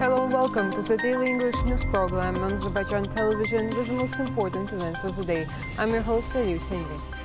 Hello and welcome to the daily English news program on Azerbaycan Television with the most important events of the day. I'm your host, Rövşən Məmmədov.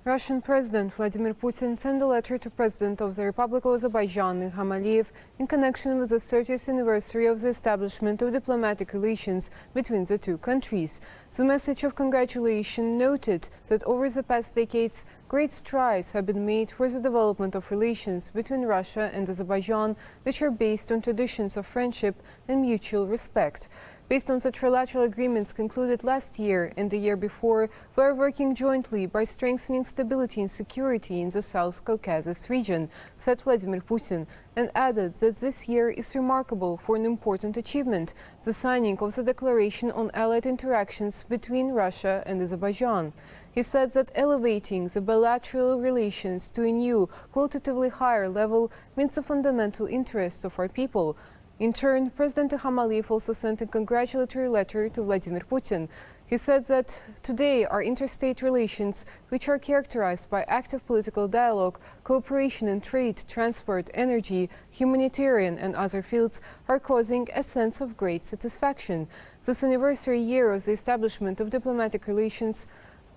Russian President Vladimir Putin sent a letter to President of the Republic of Azerbaijan, Ilham, in connection with the 30th anniversary of the establishment of diplomatic relations between the two countries. The message of congratulation noted that over the past decades, great strides have been made for the development of relations between Russia and Azerbaijan, which are based on traditions of friendship and mutual respect. Based on the trilateral agreements concluded last year and the year before, we are working jointly by strengthening stability and security in the South Caucasus region, said Vladimir Putin, and added that this year is remarkable for an important achievement, the signing of the Declaration on Allied Interactions between Russia and Azerbaijan. He said that elevating the bilateral relations to a new, qualitatively higher level means the fundamental interests of our people. In turn, President Ilham also sent a congratulatory letter to Vladimir Putin. He said that today our interstate relations, which are characterized by active political dialogue, cooperation in trade, transport, energy, humanitarian and other fields, are causing a sense of great satisfaction. This anniversary year of the establishment of diplomatic relations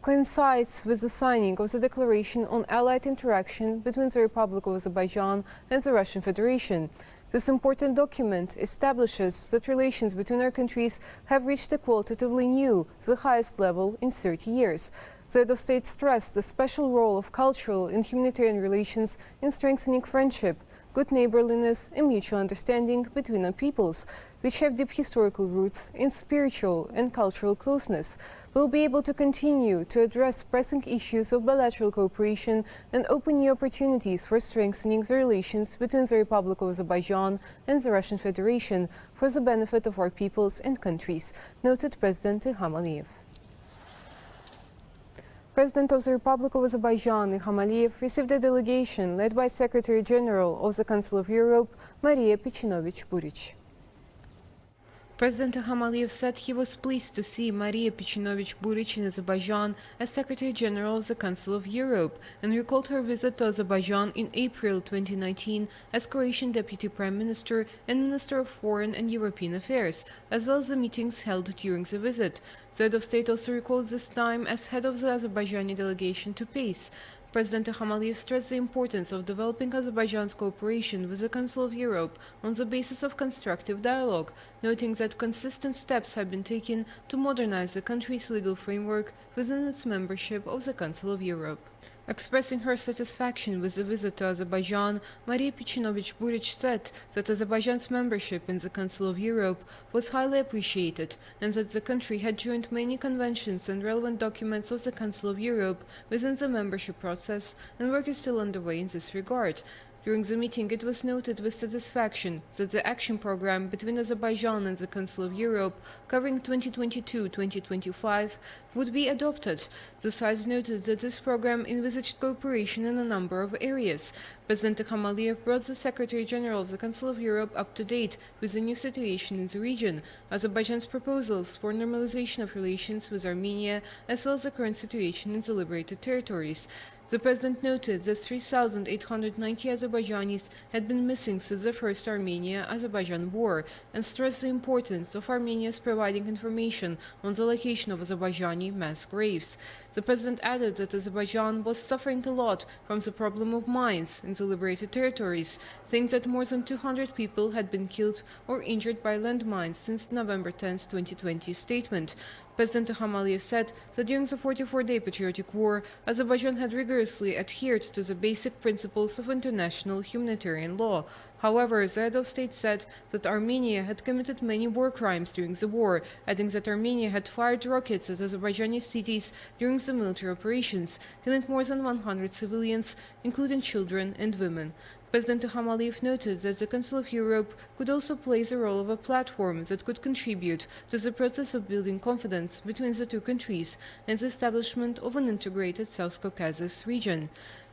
coincides with the signing of the Declaration on Allied Interaction between the Republic of Azerbaijan and the Russian Federation. This important document establishes that relations between our countries have reached a qualitatively new, the highest level in 30 years. The head of state stressed the special role of cultural and humanitarian relations in strengthening friendship, good neighborliness and mutual understanding between our peoples, which have deep historical roots in spiritual and cultural closeness. We'll be able to continue to address pressing issues of bilateral cooperation and open new opportunities for strengthening the relations between the Republic of Azerbaijan and the Russian Federation for the benefit of our peoples and countries, noted President Ilham. President of the Republic of Azerbaijan, Ilham, received a delegation led by Secretary General of the Council of Europe, Maria Picinovich-Buric. President Ilham said he was pleased to see Maria Picinovich-Buric in Azerbaijan as Secretary General of the Council of Europe and recalled her visit to Azerbaijan in April 2019 as Croatian Deputy Prime Minister and Minister of Foreign and European Affairs, as well as the meetings held during the visit. The head of state also recalled this time as head of the Azerbaijani delegation to PACE. President Ilham stressed the importance of developing Azerbaijan's cooperation with the Council of Europe on the basis of constructive dialogue, noting that consistent steps have been taken to modernize the country's legal framework within its membership of the Council of Europe. Expressing her satisfaction with the visit to Azerbaijan, Maria Picinovich-Buric said that Azerbaijan's membership in the Council of Europe was highly appreciated and that the country had joined many conventions and relevant documents of the Council of Europe within the membership process, and work is still underway in this regard. During the meeting, it was noted with satisfaction that the action program between Azerbaijan and the Council of Europe, covering 2022-2025, would be adopted. The sides noted that this program envisaged cooperation in a number of areas. President Ilham brought the Secretary General of the Council of Europe up to date with the new situation in the region, Azerbaijan's proposals for normalization of relations with Armenia, as well as the current situation in the liberated territories. The President noted that 3,890 Azerbaijanis had been missing since the first Armenia-Azerbaijan war and stressed the importance of Armenia's providing information on the location of Azerbaijani mass graves. The President added that Azerbaijan was suffering a lot from the problem of mines in the liberated territories, saying that more than 200 people had been killed or injured by landmines since November 10, 2020 statement. President Ilham said that during the 44-day patriotic war, Azerbaijan had rigorously adhered to the basic principles of international humanitarian law. However, the head of state said that Armenia had committed many war crimes during the war, adding that Armenia had fired rockets at Azerbaijani cities during the military operations, killing more than 100 civilians, including children and women. President Ilham noted that the Council of Europe could also play the role of a platform that could contribute to the process of building confidence between the two countries and the establishment of an integrated South Caucasus region.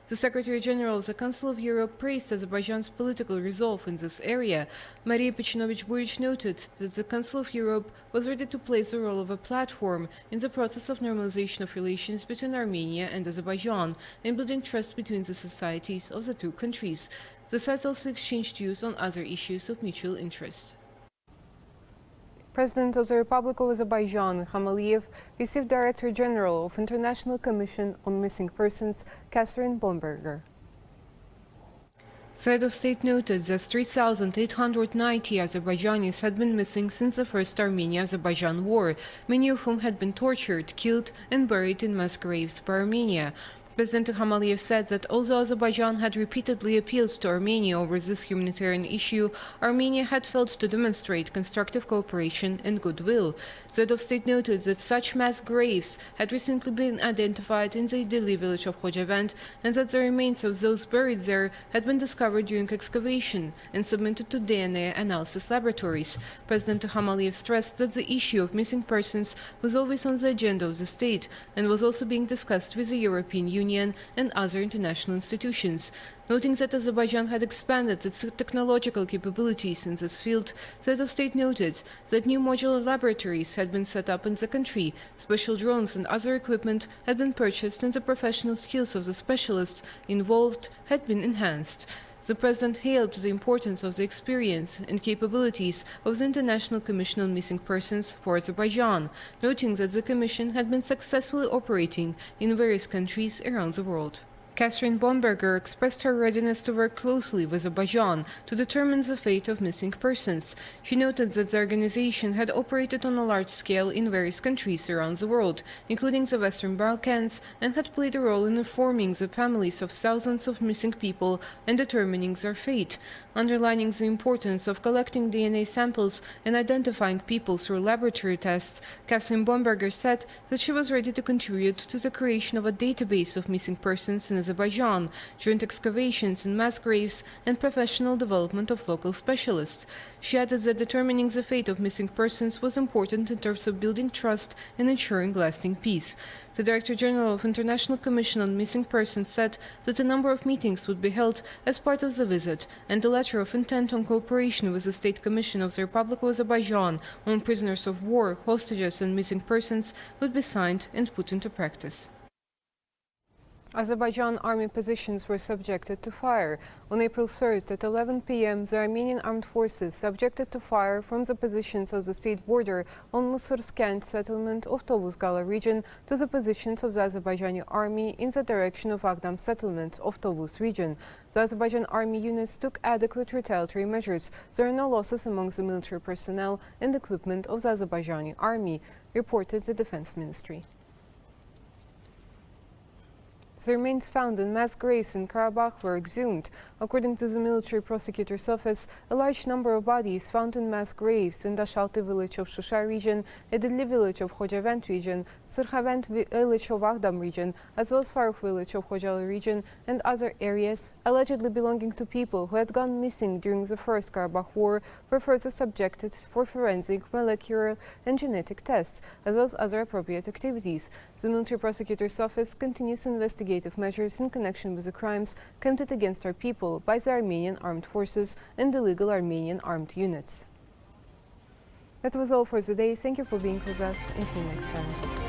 The Secretary General of the Council of Europe praised Azerbaijan's political resolve in this area. Maria Picinovich-Buric noted that the Council of Europe was ready to play the role of a platform in the process of normalization of relations between Armenia and Azerbaijan and building trust between the societies of the two countries. The sides also exchanged views on other issues of mutual interest. President of the Republic of Azerbaijan, Ilham Aliyev, received Director General of International Commission on Missing Persons, Catherine Bomberger. The head of state noted that 3,890 Azerbaijanis had been missing since the First Armenia-Azerbaijan War, many of whom had been tortured, killed and buried in mass graves by Armenia. President Ilham Aliyev said that although Azerbaijan had repeatedly appealed to Armenia over this humanitarian issue, Armenia had failed to demonstrate constructive cooperation and goodwill. The head of state noted that such mass graves had recently been identified in the Idili village of Khojavend and that the remains of those buried there had been discovered during excavation and submitted to DNA analysis laboratories. President Ilham Aliyev stressed that the issue of missing persons was always on the agenda of the state and was also being discussed with the European Union and other international institutions. Noting that Azerbaijan had expanded its technological capabilities in this field, the head of state noted that new modular laboratories had been set up in the country, special drones and other equipment had been purchased, and the professional skills of the specialists involved had been enhanced. The President hailed the importance of the experience and capabilities of the International Commission on Missing Persons for Azerbaijan, noting that the Commission had been successfully operating in various countries around the world. Catherine Bomberger expressed her readiness to work closely with Azerbaijan to determine the fate of missing persons. She noted that the organization had operated on a large scale in various countries around the world, including the Western Balkans, and had played a role in informing the families of thousands of missing people and determining their fate. Underlining the importance of collecting DNA samples and identifying people through laboratory tests, Catherine Bomberger said that she was ready to contribute to the creation of a database of missing persons in Azerbaijan, joint excavations in mass graves, and professional development of local specialists. She added that determining the fate of missing persons was important in terms of building trust and ensuring lasting peace. The Director General of International Commission on Missing Persons said that a number of meetings would be held as part of the visit, and a letter of intent on cooperation with the State Commission of the Republic of Azerbaijan on prisoners of war, hostages and missing persons would be signed and put into practice. Azerbaijan army positions were subjected to fire. On April 3rd at 11 p.m., the Armenian armed forces subjected to fire from the positions of the state border on Musurskent settlement of Tovuz-Gala region to the positions of the Azerbaijani army in the direction of Agdam settlement of Tovuz region. The Azerbaijan army units took adequate retaliatory measures. There are no losses among the military personnel and equipment of the Azerbaijani army, reported the Defense Ministry. The remains found in mass graves in Karabakh were exhumed. According to the military prosecutor's office, a large number of bodies found in mass graves in Dashalty village of Shusha region, Edili village of Khojavend region, Sirkhavend village of Agdam region, as well as Farukh village of Khojali region, and other areas allegedly belonging to people who had gone missing during the First Karabakh War were further subjected for forensic, molecular and genetic tests, as well as other appropriate activities. The military prosecutor's office continues investigating measures in connection with the crimes committed against our people by the Armenian armed forces and illegal Armenian armed units. That was all for today. Thank you for being with us and see you next time.